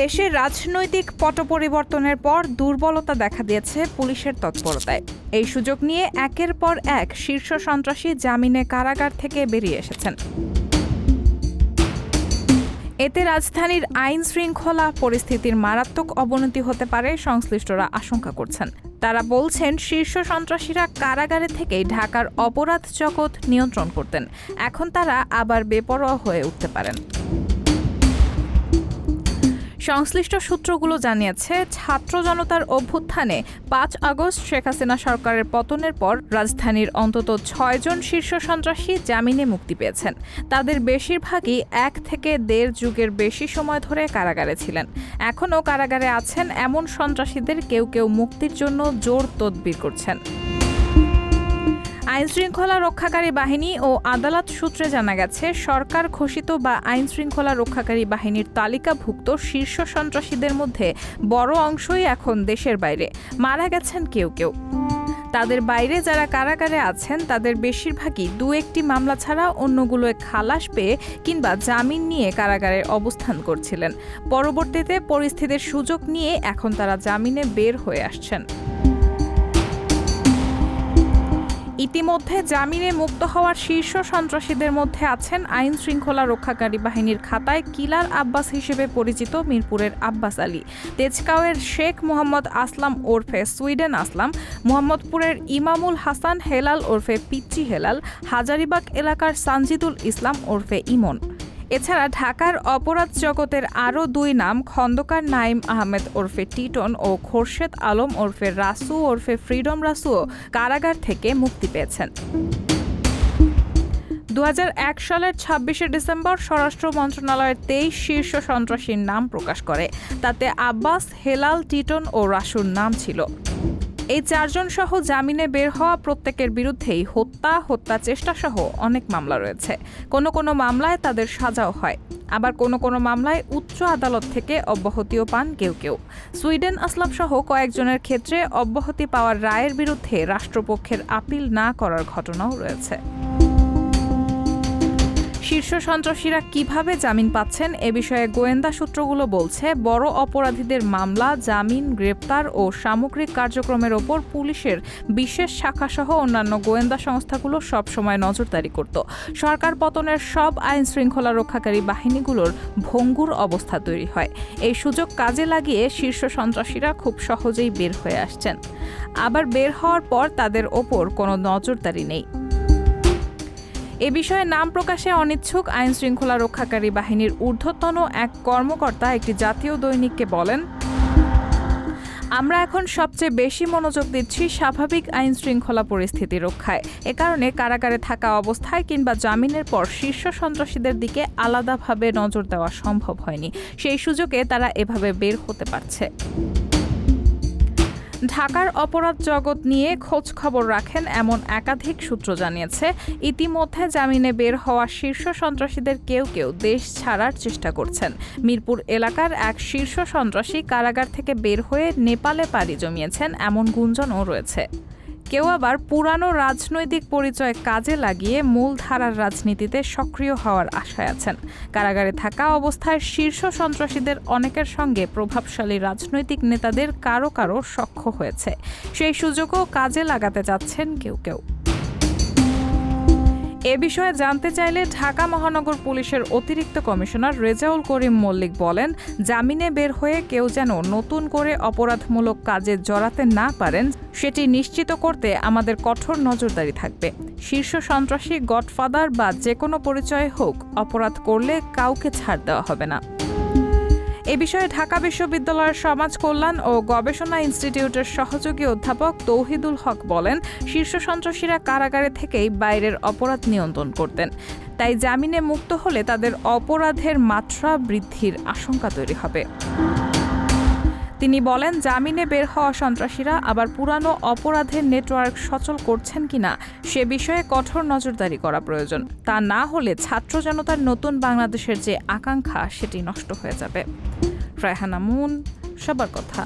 দেশের রাজনৈতিক পট পরিবর্তনের পর দুর্বলতা দেখা দিয়েছে পুলিশের তৎপরতায়। এই সুযোগ নিয়ে একের পর এক শীর্ষ সন্ত্রাসী জামিনে কারাগার থেকে বেরিয়ে এসেছেন। এতে রাজধানীর আইন শৃঙ্খলা পরিস্থিতির মারাত্মক অবনতি হতে পারে সংশ্লিষ্টরা আশঙ্কা করছেন। তারা বলছেন, শীর্ষ সন্ত্রাসীরা কারাগারে থেকেই ঢাকার অপরাধ জগৎ নিয়ন্ত্রণ করতেন। এখন তারা আবার বেপরোয়া হয়ে উঠতে পারেন। সংশ্লিষ্ট সূত্রগুলো জানিয়েছে, ছাত্র জনতার অভ্যুত্থানে ৫ আগস্ট শেখ হাসিনা সরকারের পতনের পর রাজধানীর অন্তত ৬ জন শীর্ষ সন্ত্রাসী জামিনে মুক্তি পেয়েছেন। তাদের বেশিরভাগই ১ থেকে ১.৫ যুগের বেশি সময় ধরে কারাগারে ছিলেন। এখনও কারাগারে আছেন এমন সন্ত্রাসীদের কেউ কেউ মুক্তির জন্য জোর তদবির করছেন। আইনশৃঙ্খলা রক্ষাকারী বাহিনী ও আদালত সূত্রে জানা গেছে, সরকার ঘোষিত বা আইনশৃঙ্খলা রক্ষাকারী বাহিনীর তালিকাভুক্ত শীর্ষ সন্ত্রাসীদের মধ্যে বড় অংশই এখন দেশের বাইরে। মারা গেছেন কেউ কেউ। তাদের বাইরে যারা কারাগারে আছেন তাদের বেশিরভাগই ২-১টি মামলা ছাড়া অন্যগুলোয় খালাস পেয়ে কিংবা জামিন নিয়ে কারাগারে অবস্থান করছিলেন। পরবর্তীতে পরিস্থিতির সুযোগ নিয়ে এখন তারা জামিনে বের হয়ে আসছেন। ইতিমধ্যে জামিনে মুক্ত হওয়ার শীর্ষ সন্ত্রাসীদের মধ্যে আছেন আইন শৃঙ্খলা রক্ষাকারী বাহিনীর খাতায় কিলার আব্বাস হিসেবে পরিচিত মিরপুরের আব্বাস আলী, তেজগাঁওয়ের শেখ মোহাম্মদ আসলাম ওরফে সুইডেন আসলাম, মোহাম্মদপুরের ইমামুল হাসান হেলাল ওরফে পিচ্চি হেলাল, হাজারীবাগ এলাকার সানজিদুল ইসলাম ওরফে ইমন। এছাড়া ঢাকার অপরাধ জগতের আরও ২ নাম খন্দকার নাইম আহমেদ ওরফে টিটন ও খোরশেদ আলম ওরফে রাসু ওরফে ফ্রিডম রাসুও কারাগার থেকে মুক্তি পেয়েছেন। ২০০১ সালের ২৬শে ডিসেম্বর স্বরাষ্ট্র মন্ত্রণালয়ের ২৩ শীর্ষ সন্ত্রাসীর নাম প্রকাশ করে। তাতে আব্বাস, হেলাল, টিটন ও রাসুর নাম ছিল। এই ৪ জন সহ জামিনে বের হওয়া প্রত্যেকের বিরুদ্ধেই হত্যা চেষ্টা সহ অনেক মামলা রয়েছে। কোনো কোনো মামলায় তাদের সাজাও হয়, আবার কোনো কোনো মামলায় উচ্চ আদালত থেকে অব্যাহতিও পান কেউ কেউ। সুইডেন আসলাম সহ কয়েকজনের ক্ষেত্রে অব্যাহতি পাওয়ার রায়ের বিরুদ্ধে রাষ্ট্রপক্ষের আপিল না করার ঘটনাও রয়েছে। শীর্ষ সন্ত্রাসীরা কিভাবে জামিন পাচ্ছেন এ বিষয়ে গোয়েন্দা সূত্রগুলো বলছে, বড় অপরাধীদের মামলা, জামিন, গ্রেপ্তার ও সামগ্রিক কার্যক্রমের ওপর পুলিশের বিশেষ শাখাসহ অন্যান্য গোয়েন্দা সংস্থাগুলো সবসময় নজরদারি করত। সরকার পতনের সব আইন শৃঙ্খলা রক্ষাকারী বাহিনীগুলোর ভঙ্গুর অবস্থা তৈরি হয়। এই সুযোগ কাজে লাগিয়ে শীর্ষ সন্ত্রাসীরা খুব সহজেই বের হয়ে আসছেন। আবার বের হওয়ার পর তাদের ওপর কোনো নজরদারি নেই। এ বিষয়ে নাম প্রকাশে অনিচ্ছুক আইন শৃঙ্খলা রক্ষাকারী বাহিনীর ঊর্ধ্বতন এক কর্মকর্তা একটি জাতীয় দৈনিককে বলেন, আমরা এখন সবচেয়ে বেশি মনোযোগ দিচ্ছি স্বাভাবিক আইন শৃঙ্খলা পরিস্থিতি রক্ষায়। এ কারণে কারাগারে থাকা অবস্থায় কিংবা জামিনের পর শীর্ষ সন্ত্রাসীদের দিকে আলাদাভাবে নজর দেওয়া সম্ভব হয়নি। সেই সুযোগে তারা এভাবে বের হতে পারছে। ঢাকার অপরাধ জগৎ নিয়ে খোঁজ খবর রাখেন এমন একাধিক সূত্র জানিয়েছে, ইতিমধ্যে জামিনে বের হওয়া শীর্ষ সন্ত্রাসীদের কেউ কেউ দেশ ছাড়ার চেষ্টা করছেন। মিরপুর এলাকার এক শীর্ষ সন্ত্রাসী কারাগার থেকে বের হয়ে নেপালে পাড়ি জমিয়েছেন এমন গুঞ্জনও রয়েছে। কেউ আবার পুরানো রাজনৈতিক পরিচয় কাজে লাগিয়ে মূলধারার রাজনীতিতে সক্রিয় হওয়ার আশায় আছেন। কারাগারে থাকা অবস্থায় শীর্ষ সন্ত্রাসীদের অনেকের সঙ্গে প্রভাবশালী রাজনৈতিক নেতাদের কারো কারো সখ্য হয়েছে। সেই সুযোগও কাজে লাগাতে যাচ্ছেন কেউ কেউ। এ বিষয়ে জানতে চাইলে ঢাকা মহানগর পুলিশের অতিরিক্ত কমিশনার রেজাউল করিম মল্লিক বলেন, জামিনে বের হয়ে কেউ যেন নতুন করে অপরাধমূলক কাজে জড়াতে না পারেন সেটি নিশ্চিত করতে আমাদের কঠোর নজরদারি থাকবে। শীর্ষ সন্ত্রাসী, গডফাদার বা যে কোনো পরিচয় হোক, অপরাধ করলে কাউকে ছাড় দেওয়া হবে না। এ বিষয়ে ঢাকা বিশ্ববিদ্যালয়ের সমাজ কল্যাণ ও গবেষণা ইনস্টিটিউটের সহযোগী অধ্যাপক তৌহিদুল হক বলেন, শীর্ষ সন্ত্রাসীরা কারাগারে থেকেই বাইরের অপরাধ নিয়ন্ত্রণ করতেন। তাই জামিনে মুক্ত হলে তাদের অপরাধের মাত্রা বৃদ্ধির আশঙ্কা তৈরি হবে। তিনি বলেন, জামিনে বের হওয়া সন্ত্রাসীরা আবার পুরানো অপরাধের নেটওয়ার্ক সচল করছেন কিনা সে বিষয়ে কঠোর নজরদারি করা প্রয়োজন। তা না হলে ছাত্র জনতার নতুন বাংলাদেশের যে আকাঙ্ক্ষা সেটি নষ্ট হয়ে যাবে। রায়হানা মুন, সবার কথা।